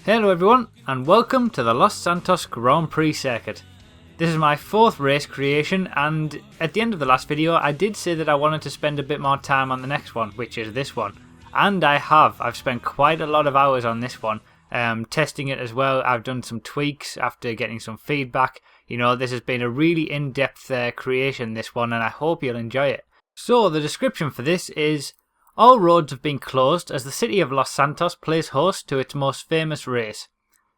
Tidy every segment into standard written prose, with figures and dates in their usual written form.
Hello everyone, and welcome to the Los Santos Grand Prix circuit. This is my fourth race creation, and at the end of the last video I did say that I wanted to spend a bit more time on the next one, which is this one. And I have. I've spent quite a lot of hours on this one, testing it as well. I've done some tweaks after getting some feedback. You know, this has been a really in-depth creation, this one, and I hope you'll enjoy it. So the description for this is: all roads have been closed as the city of Los Santos plays host to its most famous race.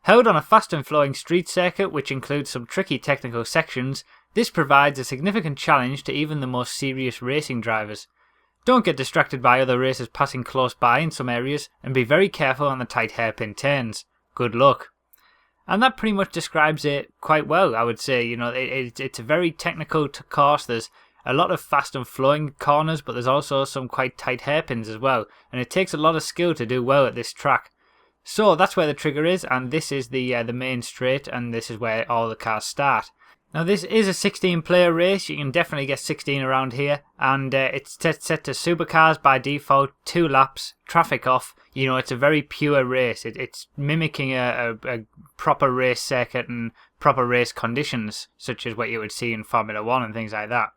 Held on a fast and flowing street circuit which includes some tricky technical sections, this provides a significant challenge to even the most serious racing drivers. Don't get distracted by other racers passing close by in some areas, and be very careful on the tight hairpin turns. Good luck. And that pretty much describes it quite well, I would say. You know, it's a very technical course. There's a lot of fast and flowing corners, but there's also some quite tight hairpins as well, and it takes a lot of skill to do well at this track. So that's where the trigger is, and this is the main straight, and this is where all the cars start. Now this is a 16-player race. You can definitely get 16 around here, and it's set to supercars by default, 2 laps, traffic off. You know, it's a very pure race. It's mimicking a proper race circuit and proper race conditions, such as what you would see in Formula 1 and things like that.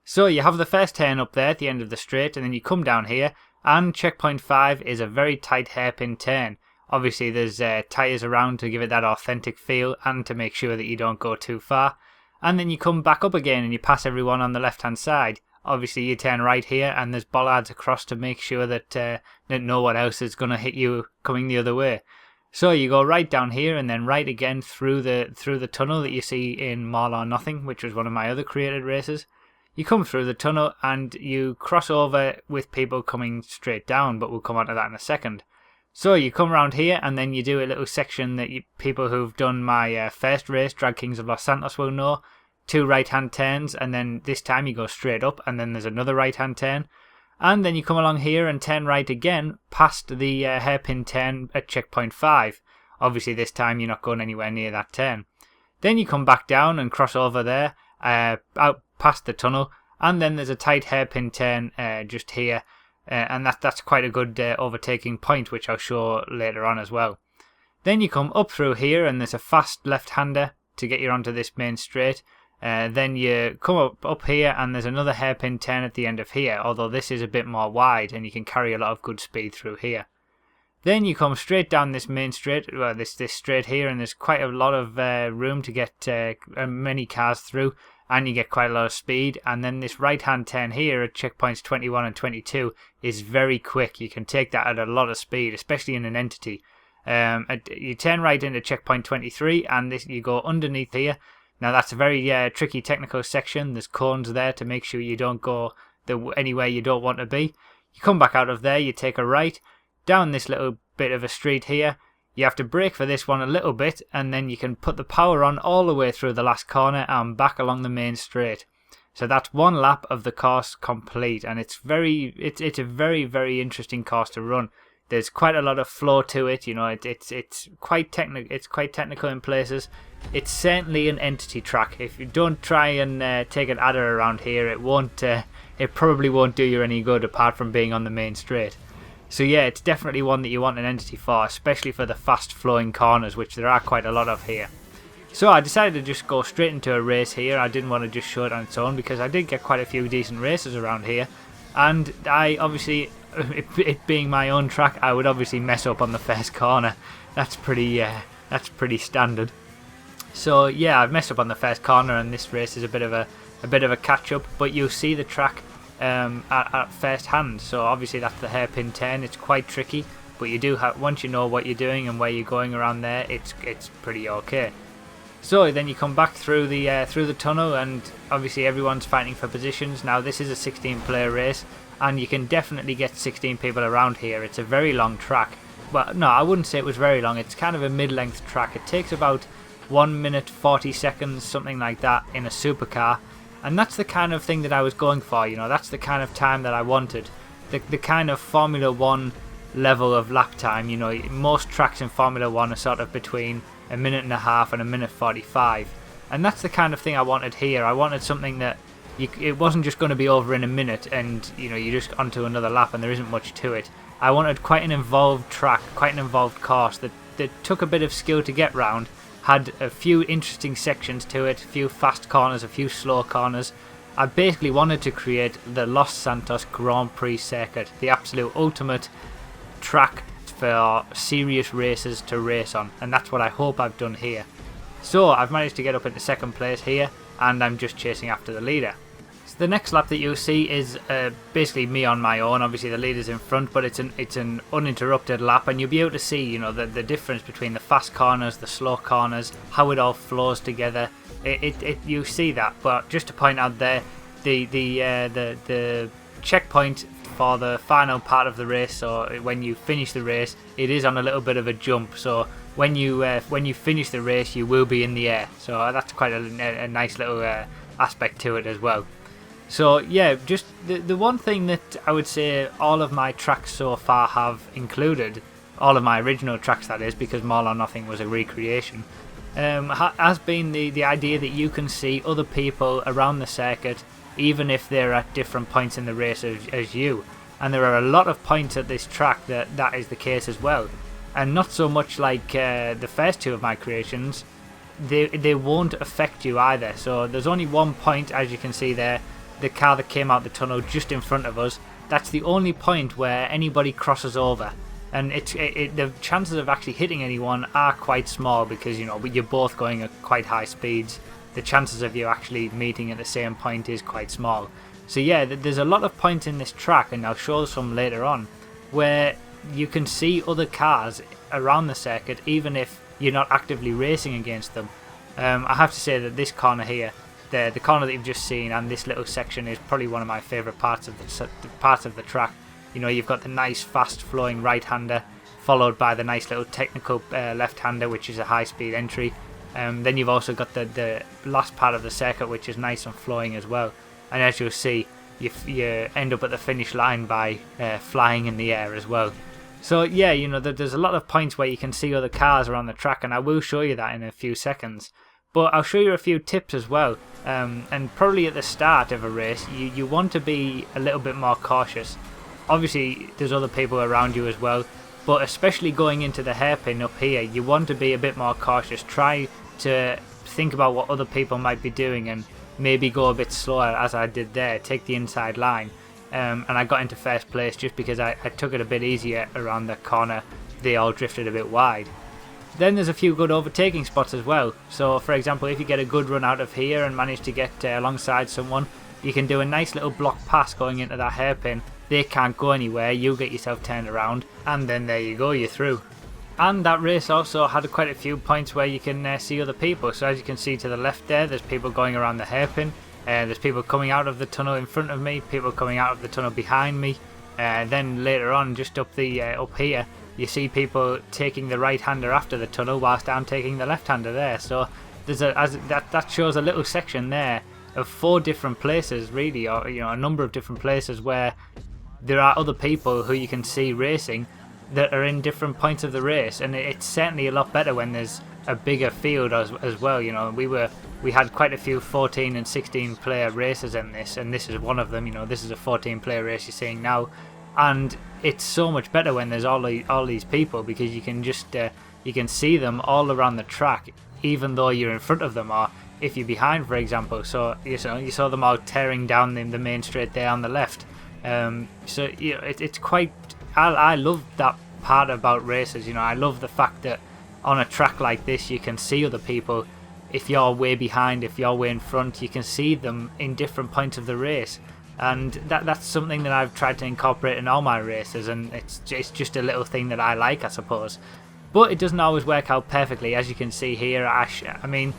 So you have the first turn up there at the end of the straight, and then you come down here, and checkpoint 5 is a very tight hairpin turn. Obviously there's tyres around to give it that authentic feel and to make sure that you don't go too far. And then you come back up again and you pass everyone on the left hand side. Obviously you turn right here and there's bollards across to make sure that no one else is going to hit you coming the other way. So you go right down here and then right again through the tunnel that you see in Mall or Nothing, which was one of my other created races. You come through the tunnel and you cross over with people coming straight down, but we'll come on to that in a second. So you come around here and then you do a little section that people who've done my first race, Drag Kings of Los Santos, will know. 2 right hand turns, and then this time you go straight up, and then there's another right hand turn. And then you come along here and turn right again past the hairpin turn at checkpoint 5. Obviously this time you're not going anywhere near that turn. Then you come back down and cross over there, out past the tunnel, and then there's a tight hairpin turn just here, and that's quite a good overtaking point, which I'll show later on as well. Then you come up through here and there's a fast left-hander to get you onto this main straight. Then you come up here and there's another hairpin turn at the end of here, although this is a bit more wide and you can carry a lot of good speed through here. Then you come straight down this main straight, well, this straight here, and there's quite a lot of room to get many cars through, and you get quite a lot of speed. And then this right hand turn here at checkpoints 21 and 22 is very quick. You can take that at a lot of speed, especially in an entity. You turn right into checkpoint 23 and you go underneath here. Now that's a very tricky technical section. There's cones there to make sure you don't go anywhere you don't want to be. You come back out of there, you take a right down this little bit of a street here. You have to brake for this one a little bit, and then you can put the power on all the way through the last corner and back along the main straight. So that's 1 lap of the course complete, and it's a very, very interesting course to run. There's quite a lot of flow to it. You know, it's quite technical. It's quite technical in places. It's certainly an entity track. If you don't try and take an adder around here, it won't. It probably won't do you any good apart from being on the main straight. So yeah, it's definitely one that you want an entity for, especially for the fast flowing corners, which there are quite a lot of here. So I decided to just go straight into a race here. I didn't want to just show it on its own because I did get quite a few decent races around here, and I obviously, it being my own track, I would obviously mess up on the first corner. That's pretty standard. So yeah, I've messed up on the first corner, and this race is a bit of a catch up, but you'll see the track at first hand. So obviously that's the hairpin turn. It's quite tricky, but you do have, once you know what you're doing and where you're going around there, it's pretty okay. So then you come back through the tunnel, and obviously everyone's fighting for positions. Now this is a 16-player race, and you can definitely get 16 people around here. It's a very long track. Well, no, I wouldn't say it was very long. It's kind of a mid-length track. It takes about 1 minute 40 seconds, something like that, in a supercar. And that's the kind of thing that I was going for, you know, that's the kind of time that I wanted. The kind of Formula 1 level of lap time, you know, most tracks in Formula 1 are sort of between a minute and a half and a minute 45. And that's the kind of thing I wanted here. I wanted something that it wasn't just going to be over in a minute and, you know, you're just onto another lap and there isn't much to it. I wanted quite an involved track, quite an involved course that that took a bit of skill to get round, had a few interesting sections to it, a few fast corners, a few slow corners. I basically wanted to create the Los Santos Grand Prix circuit, the absolute ultimate track for serious racers to race on, and that's what I hope I've done here. So I've managed to get up into second place here, and I'm just chasing after the leader. So the next lap that you'll see is basically me on my own. Obviously the leader's in front, but it's an uninterrupted lap, and you'll be able to see, you know, the difference between the fast corners, the slow corners, how it all flows together. You see that. But just to point out there, the checkpoint for the final part of the race, so when you finish the race, it is on a little bit of a jump. So when you finish the race, you will be in the air. So that's quite a nice little aspect to it as well. So yeah, just the one thing that I would say all of my tracks so far have included, all of my original tracks that is, because Mall or Nothing was a recreation, has been the idea that you can see other people around the circuit even if they're at different points in the race as you. And there are a lot of points at this track that is the case as well. And not so much like the first two of my creations, they won't affect you either. So there's only one point, as you can see there, the car that came out the tunnel just in front of us. That's the only point where anybody crosses over. And the chances of actually hitting anyone are quite small because, you know, you're both going at quite high speeds. The chances of you actually meeting at the same point is quite small. So yeah, there's a lot of points in this track, and I'll show some later on, where you can see other cars around the circuit even if you're not actively racing against them. I have to say that this corner here, the corner that you've just seen, and this little section is probably one of my favourite parts of the track. You know, you've got the nice fast flowing right-hander followed by the nice little technical left-hander, which is a high-speed entry. Then you've also got the last part of the circuit, which is nice and flowing as well. And as you'll see, you end up at the finish line by flying in the air as well. So yeah, you know, there's a lot of points where you can see other cars around the track, and I will show you that in a few seconds. But I'll show you a few tips as well. And probably at the start of a race, you want to be a little bit more cautious. Obviously, there's other people around you as well, but especially going into the hairpin up here, you want to be a bit more cautious. Try to think about what other people might be doing and maybe go a bit slower, as I did there, take the inside line. And I got into first place just because I took it a bit easier around the corner. They all drifted a bit wide. Then there's a few good overtaking spots as well. So for example, if you get a good run out of here and manage to get alongside someone, you can do a nice little block pass going into that hairpin. They can't go anywhere, you get yourself turned around, and then there you go, you're through. And that race also had quite a few points where you can see other people. So as you can see to the left there's people going around the hairpin. There's people coming out of the tunnel in front of me, people coming out of the tunnel behind me. Then later on, just up here, you see people taking the right-hander after the tunnel whilst I'm taking the left-hander there. So there's that shows a little section there of 4 different places really, or you know, a number of different places where there are other people who you can see racing that are in different points of the race, and it's certainly a lot better when there's a bigger field as well. You know, we had quite a few 14 and 16 player races in this, and this is one of them. You know, this is a 14 player race you're seeing now, and it's so much better when there's all these people, because you can just you can see them all around the track even though you're in front of them, or if you're behind, for example. So you saw them all tearing down the main straight there on the left. So you know, it's quite. I love that part about races. You know, I love the fact that on a track like this you can see other people. If you're way behind, if you're way in front, you can see them in different points of the race, and that's something that I've tried to incorporate in all my races, and it's just a little thing that I like, I suppose. But it doesn't always work out perfectly, as you can see here. I mean,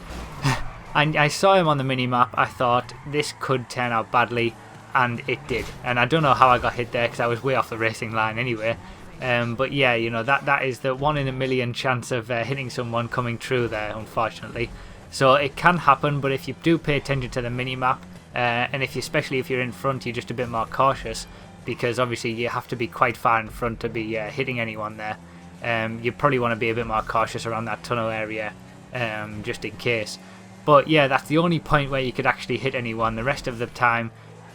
I saw him on the mini map. I thought this could turn out badly, and it did. And I don't know how I got hit there because I was way off the racing line anyway. But yeah, you know, that is the 1 in a million chance of hitting someone coming through there, unfortunately. So it can happen, but if you do pay attention to the mini map, and especially if you're in front, you're just a bit more cautious, because obviously you have to be quite far in front to be hitting anyone there. You probably want to be a bit more cautious around that tunnel area, just in case. But yeah, that's the only point where you could actually hit anyone. The rest of the time,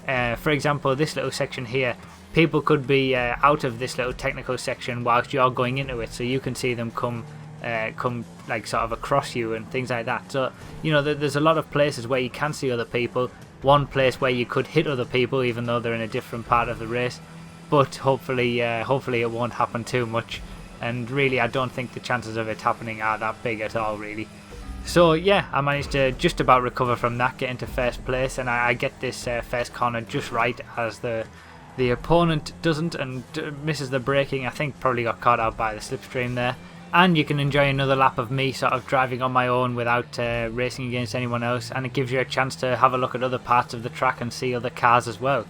for example, this little section here, people could be out of this little technical section whilst you're going into it, so you can see them come come like sort of across you and things like that. So you know, there's a lot of places where you can see other people. One place where you could hit other people even though they're in a different part of the race, but hopefully it won't happen too much, and really I don't think the chances of it happening are that big at all really. So yeah, I managed to just about recover from that, get into first place, and I get this first corner just right as the opponent doesn't and misses the braking. I think probably got caught out by the slipstream there. And you can enjoy another lap of me sort of driving on my own without racing against anyone else, and it gives you a chance to have a look at other parts of the track and see other cars as well.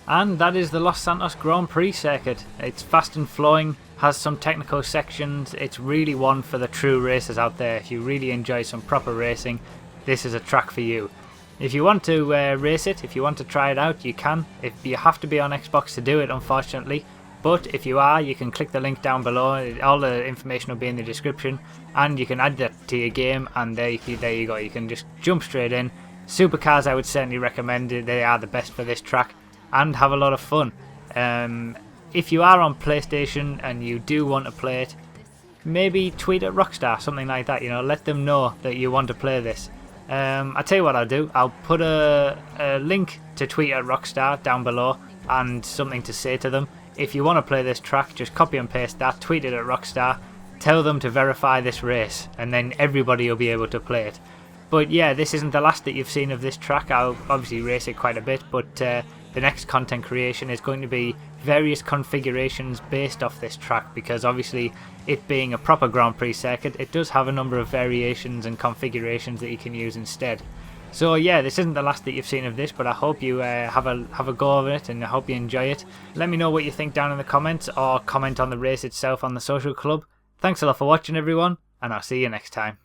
And that is the Los Santos Grand Prix circuit. It's fast and flowing, has some technical sections. It's really one for the true racers out there. If you really enjoy some proper racing, this is a track for you. If you want to race it, if you want to try it out, you can. You have to be on Xbox to do it, unfortunately. But if you are, you can click the link down below. All the information will be in the description, and you can add that to your game, and there you go. You can just jump straight in. Supercars I would certainly recommend. They are the best for this track, and have a lot of fun. If you are on PlayStation and you do want to play it, maybe tweet at Rockstar, something like that. You know, let them know that you want to play this. I'll tell you what I'll do. I'll put a link to tweet at Rockstar down below and something to say to them. If you want to play this track, just copy and paste that, tweet it at Rockstar, tell them to verify this race, and then everybody will be able to play it. But yeah, this isn't the last that you've seen of this track. I'll obviously race it quite a bit, but the next content creation is going to be various configurations based off this track, because obviously it being a proper Grand Prix circuit, it does have a number of variations and configurations that you can use instead. So yeah, this isn't the last that you've seen of this, but I hope you have a go of it, and I hope you enjoy it. Let me know what you think down in the comments, or comment on the race itself on the social club. Thanks a lot for watching everyone, and I'll see you next time.